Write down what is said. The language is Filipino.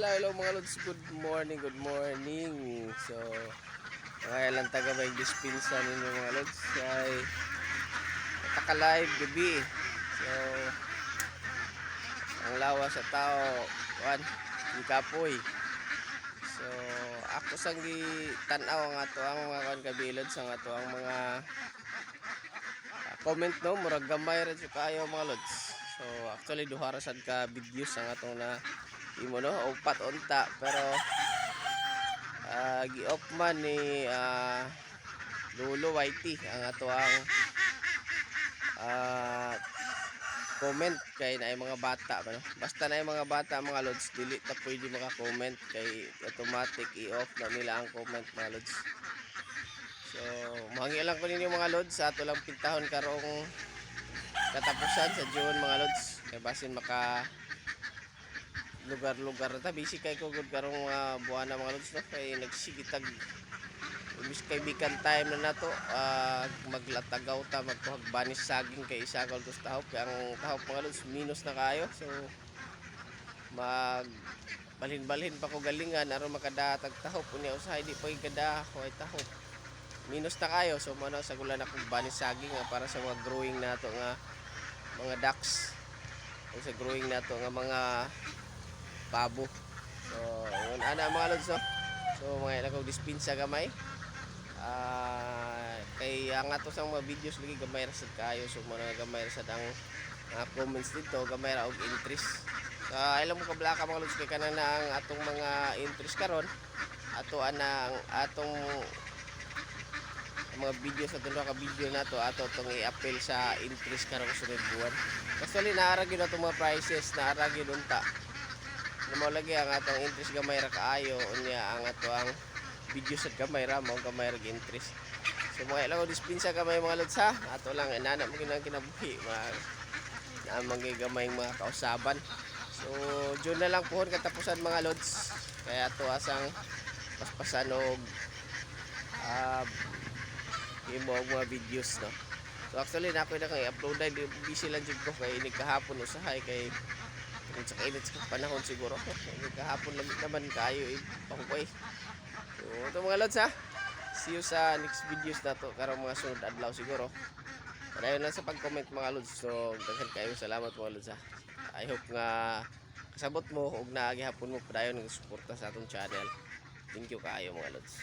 Hello mga lods, good morning, good morning. So, mga ilang taga may dispensa ninyo mga lods ay nakaka-live gabi. So, ang lawa sa tao, kuan, di kapoy. So, ako sang gi-tanaw ang ato ang mga kuan kabilod sa ato ang mga comment no, murag gamay ra jud kayo mga lods. So, actually duha ra sad ka videos ang atong na imo no, upat unta pero gi-off man ni Lolo YT ang ato ang comment kay naay mga bata no? Basta naay mga bata mga lods dili ta pwede maka-comment kay automatic i-off na nila ang comment mga lods. So mahangi lang ko ninyo mga lods sa ato lang pintahon karong katapusan sa June mga lods kay basin maka lugar-lugar ta busy kay ko gud karong mga buwan na mga lods no kay nagsigitag imbis kay bikan time na nato maglatagaw ta magkuhag banis saging kay isa ka dos tahop kay ang tahop mga lods minus na kayo so mag balhin-balhin pa ko galingan aron makadatag tahop unya usahay di pa kada hoy tahop minus na kayo so mano sa gulan akong banis saging para sa mga growing nato nga mga ducks o sa growing nato nga mga babo. So yun ana mga lods no? So mga ilang kong dispensa gamay kay ang ato sang mga videos lagi gamay ra sad kayo so mga gamay ra sad ang comments dito gamay ra og interest ilang mo kablaka mga lods kay kanang na ang atong mga interest karon ato ang atong mga video sa dulo ka video nato ato tong i-appeal sa interest karong sunod buwan actually naara gyud atong mga prices naara gyud unta mo lagi ang atong interest gamay ra kaayo unya ang ato ang video sa gamay ra mo gamay ra interest so mga ilang dispensa gamay mga lods ha ato lang inana mo ginang kinabuhi mga gamay mga kausaban so June na lang pohon katapusan mga lods kaya ato asang paspasan og imo mga videos no so actually na ako na kay upload na busy lang jud ko kay kahapon usahay kay sa kainit sa panahon siguro kahapon lang naman kayo pakukoy so ito mga lods ha see you sa next videos na to karong mga sunod adlaw siguro padayon lang sa pag-comment mga lods so daghan kayo salamat mga lods ha I hope nga kasabot mo ug naagi hapon mo padayon ng suporta sa atong channel thank you kaayo mga lods.